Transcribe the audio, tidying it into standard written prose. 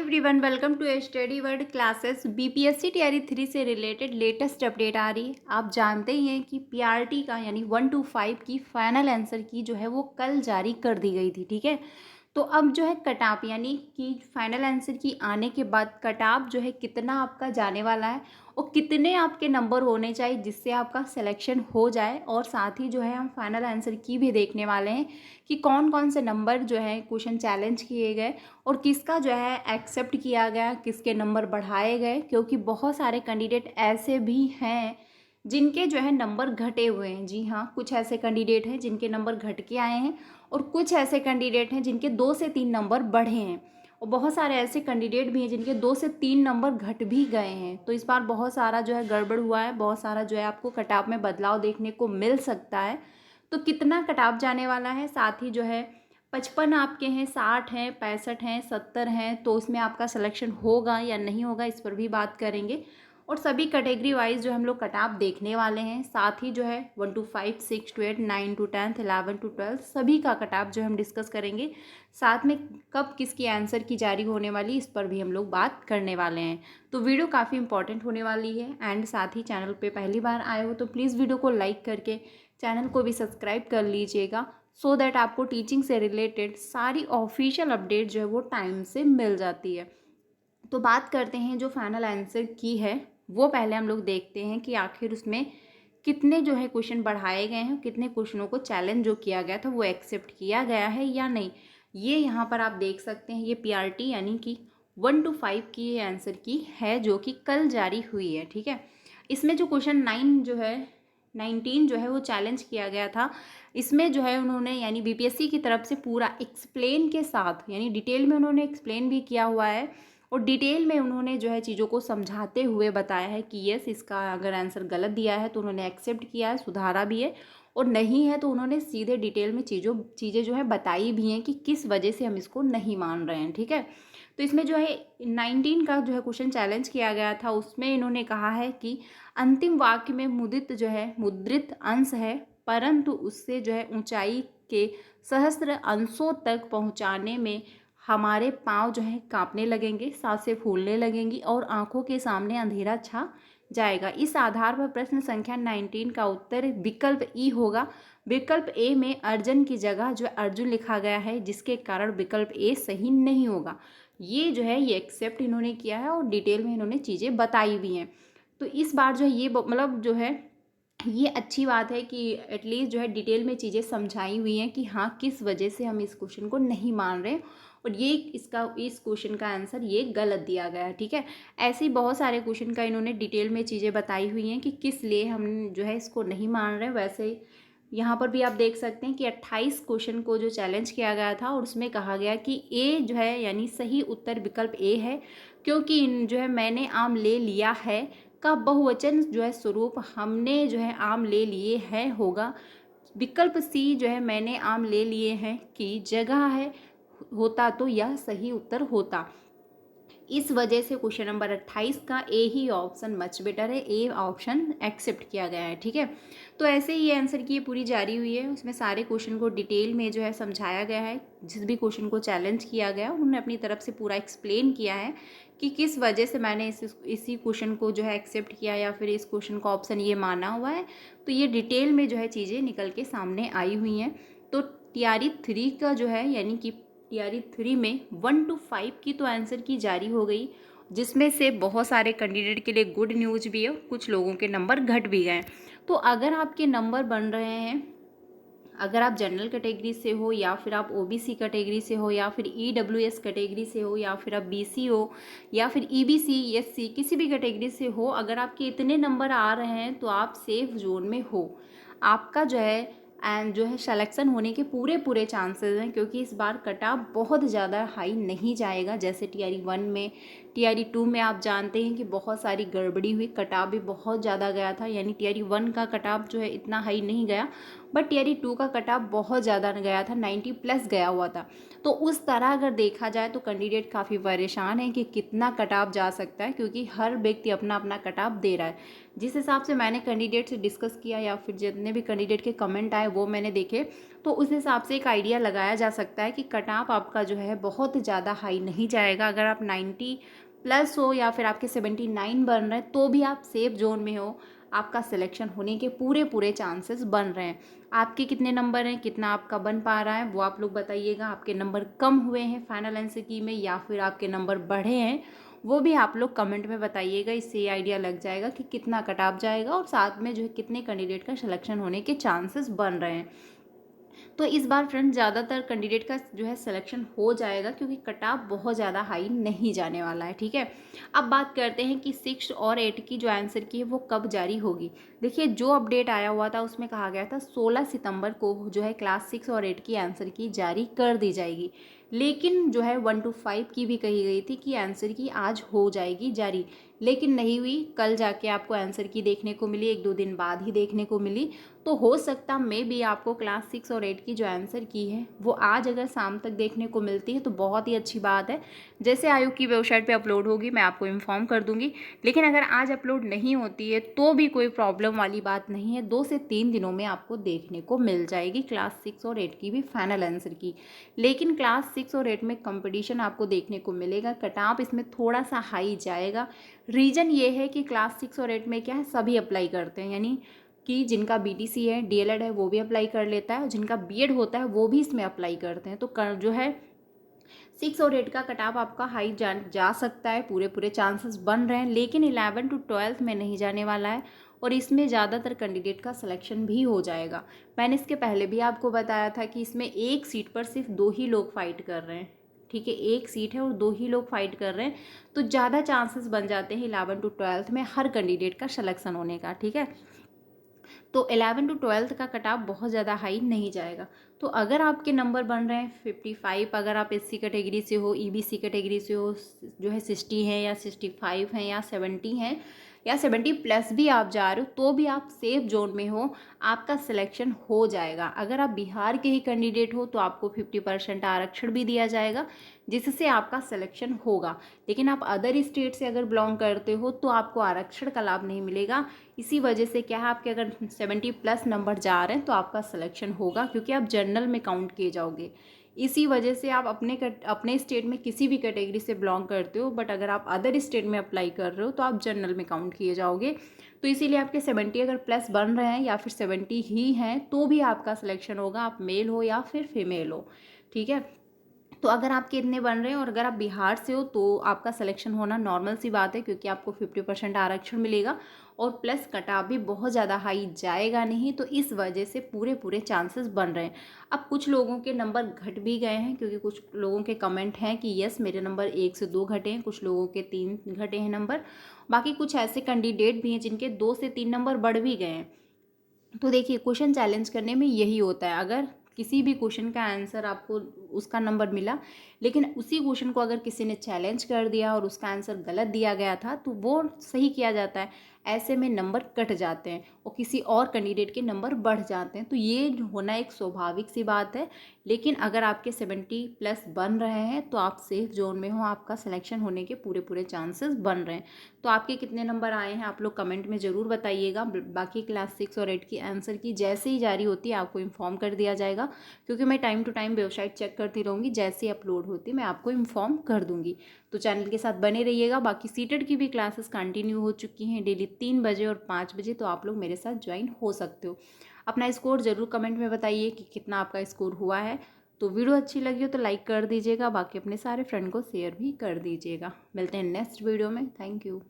Everyone, welcome to study world classes. BPSC TRE 3 से related latest update आ रही है। आप जानते ही हैं कि पीआरटी का यानी 1 to 5 की फाइनल आंसर की जो है वो कल जारी कर दी गई थी। ठीक है, तो अब जो है कट ऑफ यानी कि फाइनल आंसर की आने के बाद कट ऑफ जो है कितना आपका जाने वाला है और कितने आपके नंबर होने चाहिए जिससे आपका सिलेक्शन हो जाए। और साथ ही जो है हम फाइनल आंसर की भी देखने वाले हैं कि कौन कौन से नंबर जो है क्वेश्चन चैलेंज किए गए और किसका जो है एक्सेप्ट किया गया, किसके नंबर बढ़ाए गए, क्योंकि बहुत सारे कैंडिडेट ऐसे भी हैं जिनके जो है नंबर घटे हुए हैं। जी हाँ, कुछ ऐसे कैंडिडेट हैं जिनके नंबर घट के आए हैं और कुछ ऐसे कैंडिडेट हैं जिनके 2 से 3 नंबर बढ़े हैं और बहुत सारे ऐसे कैंडिडेट भी हैं जिनके 2 से 3 नंबर घट भी गए हैं। तो इस बार बहुत सारा जो है गड़बड़ हुआ है, बहुत सारा जो है आपको कट ऑफ में बदलाव देखने को मिल सकता है। तो कितना कट ऑफ जाने वाला है, साथ ही जो है 55 आपके हैं, 60 हैं, 65 हैं, 70 हैं, तो उसमें आपका सिलेक्शन होगा या नहीं होगा इस पर भी बात करेंगे। और सभी कैटेगरी वाइज जो हम लोग कट ऑफ देखने वाले हैं। साथ ही जो है 1 to 5, 6 to 8, 9 to 10, 11 to 12 सभी का कट ऑफ जो हम डिस्कस करेंगे। साथ में कब किसकी आंसर की जारी होने वाली इस पर भी हम लोग बात करने वाले हैं। तो वीडियो काफ़ी इंपॉर्टेंट होने वाली है। एंड साथ ही चैनल पे पहली बार आए हो तो प्लीज़ वीडियो को लाइक करके चैनल को भी सब्सक्राइब कर लीजिएगा, सो दैट आपको टीचिंग से रिलेटेड सारी ऑफिशियल अपडेट जो है वो टाइम से मिल जाती है। तो बात करते हैं जो फाइनल आंसर की है, वो पहले हम लोग देखते हैं कि आखिर उसमें कितने जो है क्वेश्चन बढ़ाए गए हैं, कितने क्वेश्चनों को चैलेंज जो किया गया था वो एक्सेप्ट किया गया है या नहीं। ये यहाँ पर आप देख सकते हैं, ये पीआरटी यानी कि 1 to 5 की ये आंसर की है जो कि कल जारी हुई है। ठीक है, इसमें जो क्वेश्चन 9 जो है 19 जो है वो चैलेंज किया गया था। इसमें जो है उन्होंने यानी बीपीएससी की तरफ से पूरा एक्सप्लेन के साथ यानी डिटेल में उन्होंने एक्सप्लेन भी किया हुआ है और डिटेल में उन्होंने जो है चीज़ों को समझाते हुए बताया है कि यस, इसका अगर आंसर गलत दिया है तो उन्होंने एक्सेप्ट किया है, सुधारा भी है, और नहीं है तो उन्होंने सीधे डिटेल में चीज़ें जो है बताई भी हैं कि किस वजह से हम इसको नहीं मान रहे हैं। ठीक है, तो इसमें जो है 19 का जो है क्वेश्चन चैलेंज किया गया था, उसमें इन्होंने कहा है कि अंतिम वाक्य में मुद्रित अंश है, परंतु उससे जो है ऊंचाई के सहस्त्र अंशों तक पहुंचाने में हमारे पाँव जो है कांपने लगेंगे, सांसें फूलने लगेंगी और आंखों के सामने अंधेरा छा जाएगा। इस आधार पर प्रश्न संख्या 19 का उत्तर विकल्प ई होगा। विकल्प ए में अर्जुन की जगह जो अर्जुन लिखा गया है, जिसके कारण विकल्प ए सही नहीं होगा। ये जो है ये एक्सेप्ट इन्होंने किया है और डिटेल में इन्होंने चीज़ें बताई भी हैं। तो इस बार जो है ये मतलब जो है ये अच्छी बात है कि एटलीस्ट जो है डिटेल में चीज़ें समझाई हुई हैं कि हाँ किस वजह से हम इस क्वेश्चन को नहीं मान रहे और ये इस क्वेश्चन का आंसर ये गलत दिया गया है। ठीक है, ऐसे ही बहुत सारे क्वेश्चन का इन्होंने डिटेल में चीज़ें बताई हुई हैं कि किस लिए हम जो है इसको नहीं मान रहे। वैसे यहाँ पर भी आप देख सकते हैं कि 28 क्वेश्चन को जो चैलेंज किया गया था और उसमें कहा गया कि ए जो है यानी सही उत्तर विकल्प ए है, क्योंकि जो है मैंने आम ले लिया है का बहुवचन जो है स्वरूप हमने जो है आम ले लिए हैं होगा। विकल्प सी जो है मैंने आम ले लिए हैं की जगह है होता तो यह सही उत्तर होता। इस वजह से क्वेश्चन नंबर 28 का ए ही ऑप्शन मच बेटर है, ए ऑप्शन एक्सेप्ट किया गया है। ठीक है, तो ऐसे ही ये आंसर की पूरी जारी हुई है, उसमें सारे क्वेश्चन को डिटेल में जो है समझाया गया है। जिस भी क्वेश्चन को चैलेंज किया गया उन्होंने अपनी तरफ से पूरा एक्सप्लेन किया है कि किस वजह से मैंने इसी क्वेश्चन को जो है एक्सेप्ट किया या फिर इस क्वेश्चन का ऑप्शन ये माना हुआ है। तो ये डिटेल में जो है चीज़ें निकल के सामने आई हुई हैं। तो टीआरई 3 का जो है यानी कि टीआरई 3 में 1 to 5 की तो आंसर की जारी हो गई, जिसमें से बहुत सारे कैंडिडेट के लिए गुड न्यूज़ भी है, कुछ लोगों के नंबर घट भी गए। तो अगर आपके नंबर बन रहे हैं, अगर आप जनरल कैटेगरी से हो या फिर आप ओबीसी कैटेगरी से हो या फिर ईडब्ल्यूएस कैटेगरी से हो या फिर आप बीसी हो या फिर ईबीसी एससी किसी भी कैटेगरी से हो, अगर आपके इतने नंबर आ रहे हैं तो आप सेफ जोन में हो। आपका जो है एंड जो है सिलेक्शन होने के पूरे चांसेस हैं, क्योंकि इस बार कट ऑफ बहुत ज़्यादा हाई नहीं जाएगा। जैसे टीआरई 1 में, टीआरई 2 में आप जानते हैं कि बहुत सारी गड़बड़ी हुई, कट ऑफ भी बहुत ज़्यादा गया था, यानी टीआरई 1 का कट ऑफ जो है इतना हाई नहीं गया, बट टियर 2 का कट ऑफ बहुत ज़्यादा गया था, 90 प्लस गया हुआ था। तो उस तरह अगर देखा जाए तो कैंडिडेट काफ़ी परेशान है कि कितना कट ऑफ जा सकता है, क्योंकि हर व्यक्ति अपना अपना कट ऑफ दे रहा है। जिस हिसाब से मैंने कैंडिडेट से डिस्कस किया या फिर जितने भी कैंडिडेट के कमेंट आए वो मैंने देखे, तो उस हिसाब से एक आइडिया लगाया जा सकता है कि कट ऑफ आपका जो है बहुत ज़्यादा हाई नहीं जाएगा। अगर आप 90 प्लस हो या फिर आपके 79 बन रहे हैं तो भी आप सेफ जोन में हो, आपका सिलेक्शन होने के पूरे पूरे चांसेस बन रहे हैं। आपके कितने नंबर हैं, कितना आपका बन पा रहा है, वो आप लोग बताइएगा। आपके नंबर कम हुए हैं फाइनल एनसीक्यू की में या फिर आपके नंबर बढ़े हैं, वो भी आप लोग कमेंट में बताइएगा। इससे ये आइडिया लग जाएगा कि कितना कट ऑफ जाएगा और साथ में जो है कितने कैंडिडेट का सिलेक्शन होने के चांसेस बन रहे हैं। तो इस बार फ्रेंड ज़्यादातर कैंडिडेट का जो है सिलेक्शन हो जाएगा, क्योंकि कट ऑफ बहुत ज़्यादा हाई नहीं जाने वाला है। ठीक है, अब बात करते हैं कि 6 और 8 की जो आंसर की है वो कब जारी होगी। देखिए, जो अपडेट आया हुआ था उसमें कहा गया था 16 सितंबर को जो है क्लास 6 और 8 की आंसर की जारी कर दी जाएगी। लेकिन जो है 1 to 5 की भी कही गई थी कि आंसर की आज हो जाएगी जारी, लेकिन नहीं हुई। कल जाके आपको आंसर की देखने को मिली, 1-2 दिन बाद ही देखने को मिली। तो हो सकता मे भी आपको क्लास 6 और 8 की जो आंसर की है वो आज अगर शाम तक देखने को मिलती है तो बहुत ही अच्छी बात है। जैसे आयोग की वेबसाइट पे अपलोड होगी मैं आपको इन्फॉर्म कर दूंगी। लेकिन अगर आज अपलोड नहीं होती है तो भी कोई प्रॉब्लम वाली बात नहीं है, 2 से 3 दिनों में आपको देखने को मिल जाएगी क्लास 6 और 8 की भी फाइनल आंसर की। लेकिन क्लास 6 और 8 में कंपटीशन आपको देखने को मिलेगा, कट ऑफ इसमें थोड़ा सा हाई जाएगा। रीज़न ये है कि क्लास 6 और 8 में क्या है, सभी अप्लाई करते हैं, यानी कि जिनका बीटीसी है, डीएलएड है, वो भी अप्लाई कर लेता है, और जिनका बीएड होता है वो भी इसमें अप्लाई करते हैं। तो जो है 6 और 8 का कट ऑफ आपका हाई जा सकता है, पूरे पूरे चांसेस बन रहे हैं। लेकिन 11 to 12 में नहीं जाने वाला है, और इसमें ज़्यादातर कैंडिडेट का सिलेक्शन भी हो जाएगा। मैंने इसके पहले भी आपको बताया था कि इसमें एक सीट पर सिर्फ 2 ही लोग फाइट कर रहे हैं। ठीक है, एक सीट है और 2 ही लोग फाइट कर रहे हैं, तो ज़्यादा चांसेस बन जाते हैं 11 to 12 में हर कैंडिडेट का सिलेक्शन होने का। ठीक है, तो 11 to 12 का कट ऑफ बहुत ज़्यादा हाई नहीं जाएगा। तो अगर आपके नंबर बन रहे हैं 55, अगर आप एससी कैटेगरी से हो, ईबीसी कैटेगरी से हो, जो है 60 हैं या 65 हैं या 70 हैं या 70 प्लस भी आप जा रहे हो, तो भी आप सेफ जोन में हो, आपका सिलेक्शन हो जाएगा। अगर आप बिहार के ही कैंडिडेट हो तो आपको 50% आरक्षण भी दिया जाएगा, जिससे आपका सिलेक्शन होगा। लेकिन आप अदर स्टेट से अगर बिलोंग करते हो तो आपको आरक्षण का लाभ नहीं मिलेगा। इसी वजह से क्या है, आपके अगर 70 प्लस नंबर जा रहे हैं तो आपका सिलेक्शन होगा, क्योंकि आप जनरल में काउंट किए जाओगे। इसी वजह से आप अपने स्टेट में किसी भी कैटेगरी से बिलोंग करते हो, बट अगर आप अदर स्टेट में अप्लाई कर रहे हो तो आप जनरल में काउंट किए जाओगे। तो इसीलिए आपके 70 अगर प्लस बन रहे हैं या फिर 70 ही हैं तो भी आपका सिलेक्शन होगा, आप मेल हो या फिर फीमेल हो। ठीक है, तो अगर आपके इतने बन रहे हैं और अगर आप बिहार से हो तो आपका सिलेक्शन होना नॉर्मल सी बात है, क्योंकि आपको 50% आरक्षण मिलेगा, और प्लस कट ऑफ भी बहुत ज़्यादा हाई जाएगा नहीं। तो इस वजह से पूरे पूरे चांसेस बन रहे हैं। अब कुछ लोगों के नंबर घट भी गए हैं, क्योंकि कुछ लोगों के कमेंट हैं कि यस मेरे नंबर 1 से 2 घटे हैं, कुछ लोगों के 3 घटे हैं नंबर। बाकी कुछ ऐसे कैंडिडेट भी हैं जिनके 2 से 3 नंबर बढ़ भी गए हैं। तो देखिए, क्वेश्चन चैलेंज करने में यही होता है, अगर किसी भी क्वेश्चन का आंसर आपको उसका नंबर मिला, लेकिन उसी क्वेश्चन को अगर किसी ने चैलेंज कर दिया और उसका आंसर गलत दिया गया था तो वो सही किया जाता है। ऐसे में नंबर कट जाते हैं और किसी और कैंडिडेट के नंबर बढ़ जाते हैं, तो ये होना एक स्वाभाविक सी बात है। लेकिन अगर आपके 70 प्लस बन रहे हैं तो आप सेफ जोन में हो, आपका सिलेक्शन होने के पूरे पूरे चांसेस बन रहे हैं। तो आपके कितने नंबर आए हैं आप लोग कमेंट में ज़रूर बताइएगा। बाकी क्लास 6 और 8 की आंसर की जैसे ही जारी होती है आपको इन्फॉर्म कर दिया जाएगा, क्योंकि मैं time to time website check करती रहूँगी, जैसे ही अपलोड होती मैं आपको इन्फॉर्म कर दूँगी। तो चैनल के साथ बने रहिएगा। बाकी सीटेड की भी क्लासेस कंटिन्यू हो चुकी हैं डेली 3 बजे और 5 बजे, तो आप लोग मेरे साथ ज्वाइन हो सकते हो। अपना स्कोर ज़रूर कमेंट में बताइए कि कितना आपका स्कोर हुआ है। तो वीडियो अच्छी लगी हो तो लाइक कर दीजिएगा, बाकी अपने सारे फ्रेंड को शेयर भी कर दीजिएगा। मिलते हैं नेक्स्ट वीडियो में। Thank you.